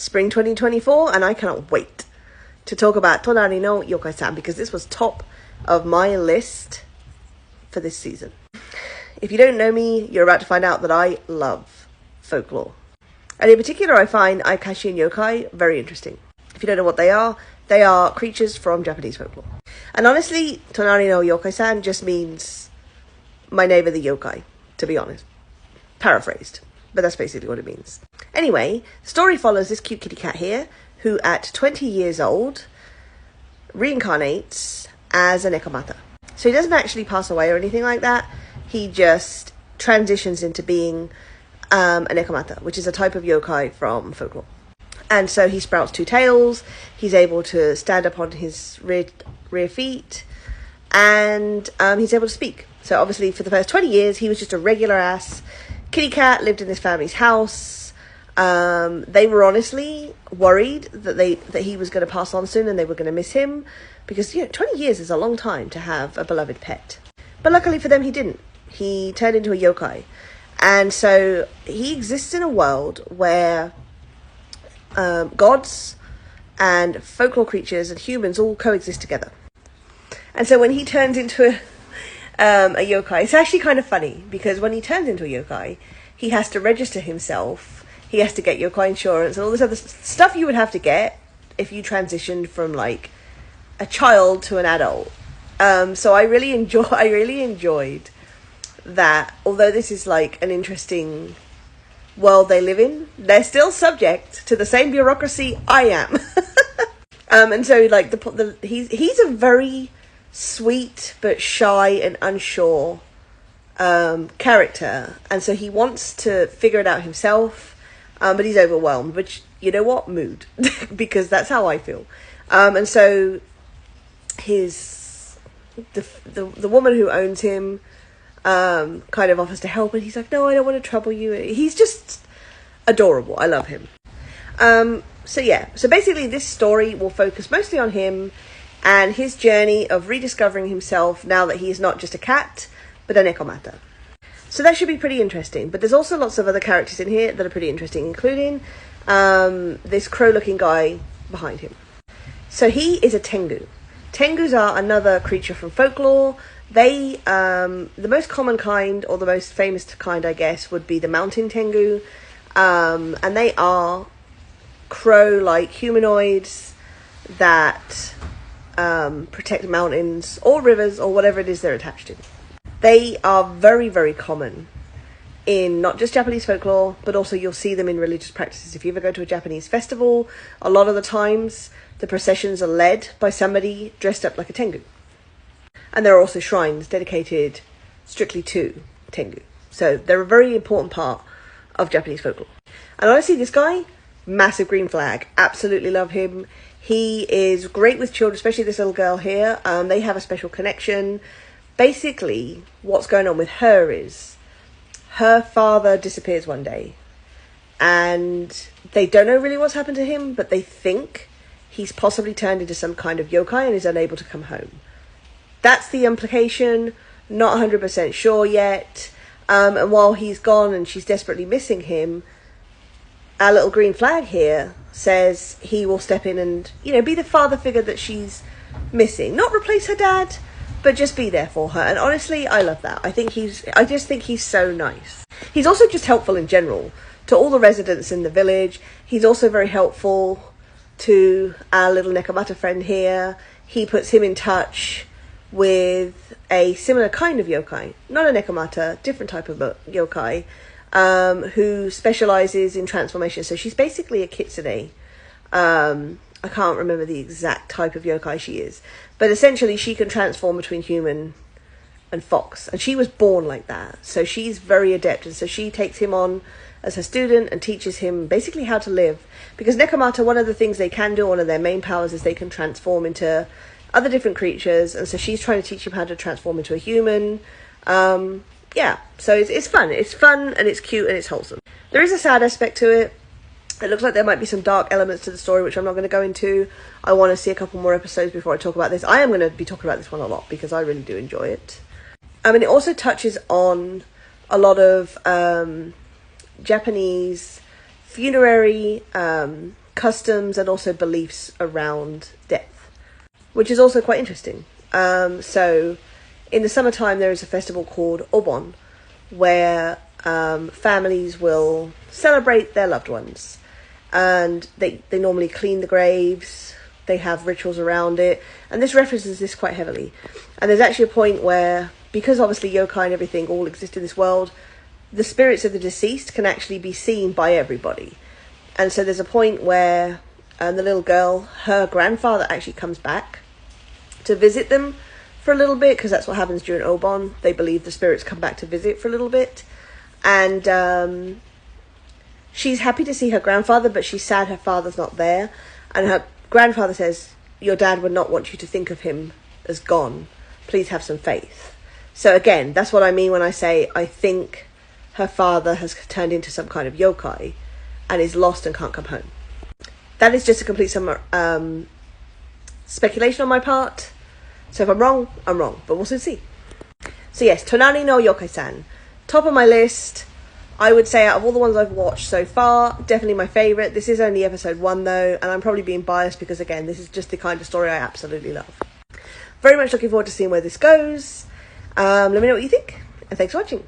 spring 2024, and I cannot wait to talk about Tonari no Yokai-san, because this was top of my list for this season. If you don't know me, you're about to find out that I love folklore. And in particular, I find Aikashi and yokai very interesting. If you don't know what they are creatures from Japanese folklore. And honestly, Tonari no Yokai-san just means my neighbor the yokai, to be honest. Paraphrased, but that's basically what it means. Anyway, the story follows this cute kitty cat here, who at 20 years old reincarnates as a nekomata. So he doesn't actually pass away or anything like that. He just transitions into being a nekomata, which is a type of yokai from folklore. And so he sprouts two tails, he's able to stand up on his rear feet, and he's able to speak. So obviously for the first 20 years, he was just a regular ass kitty cat, lived in this family's house. They were honestly worried that he was going to pass on soon and they were going to miss him, because 20 years is a long time to have a beloved pet. But luckily for them, he didn't. He turned into a yokai. And so he exists in a world where gods and folklore creatures and humans all coexist together. And so when he turns into a yokai, it's actually kind of funny, because when he turns into a yokai, he has to register himself, he has to get yokai insurance and all this other stuff you would have to get if you transitioned from like a child to an adult. So I really enjoyed that. Although this is like an interesting world they live in, they're still subject to the same bureaucracy I am. And so like he's a very sweet but shy and unsure character, and so he wants to figure it out himself, but he's overwhelmed, which, you know what, mood, because that's how I feel. And so the woman who owns him kind of offers to help, and he's like, no, I don't want to trouble you. He's just adorable. I love him. So basically this story will focus mostly on him and his journey of rediscovering himself now that he is not just a cat, but a nekomata. So that should be pretty interesting. But there's also lots of other characters in here that are pretty interesting, including this crow-looking guy behind him. So he is a tengu. Tengus are another creature from folklore. They, the most common kind, or the most famous kind, I guess, would be the mountain tengu. And they are crow-like humanoids that protect mountains or rivers or whatever it is they're attached to. They are very, very common in not just Japanese folklore, but also you'll see them in religious practices. If you ever go to a Japanese festival, a lot of the times the processions are led by somebody dressed up like a tengu. And there are also shrines dedicated strictly to tengu. So they're a very important part of Japanese folklore. And honestly, this guy, massive green flag. Absolutely love him. He is great with children, especially this little girl here. They have a special connection. Basically, what's going on with her is her father disappears one day, and they don't know really what's happened to him, but they think he's possibly turned into some kind of yokai and is unable to come home. That's the implication. Not 100% sure yet. And while he's gone and she's desperately missing him, our little green flag here says he will step in and, be the father figure that she's missing. Not replace her dad, but just be there for her. And honestly, I love that. I just think he's so nice. He's also just helpful in general to all the residents in the village. He's also very helpful to our little nekomata friend here. He puts him in touch with a similar kind of yokai. Not a nekomata, different type of yokai, who specializes in transformation. So she's basically a kitsune. I can't remember the exact type of yokai she is, but essentially she can transform between human and fox, and she was born like that. So she's very adept, and so she takes him on as her student and teaches him basically how to live. Because nekomata, one of the things they can do, one of their main powers, is they can transform into other different creatures, and so she's trying to teach him how to transform into a human. So it's fun and it's cute and it's wholesome. There is a sad aspect to it. It looks like there might be some dark elements to the story, which I'm not going to go into. I want to see a couple more episodes before I talk about this. I am going to be talking about this one a lot because I really do enjoy it. It also touches on a lot of Japanese funerary customs and also beliefs around death, which is also quite interesting. So in the summertime there is a festival called Obon, where families will celebrate their loved ones, and they normally clean the graves, they have rituals around it, and this references this quite heavily. And there's actually a point where, because obviously yokai and everything all exist in this world, the spirits of the deceased can actually be seen by everybody. And so there's a point where the little girl, her grandfather actually comes back to visit them for a little bit, because that's what happens during Obon. They believe the spirits come back to visit for a little bit. And she's happy to see her grandfather, but she's sad her father's not there. And her grandfather says, your dad would not want you to think of him as gone. Please have some faith. So again, that's what I mean when I say I think her father has turned into some kind of yokai and is lost and can't come home. That is just a complete speculation on my part. So if I'm wrong, I'm wrong, but we'll soon see. So yes, Tonari no Yokai-san. Top of my list. I would say out of all the ones I've watched so far, definitely my favourite. This is only episode 1 though, and I'm probably being biased because again, this is just the kind of story I absolutely love. Very much looking forward to seeing where this goes. Let me know what you think, and thanks for watching.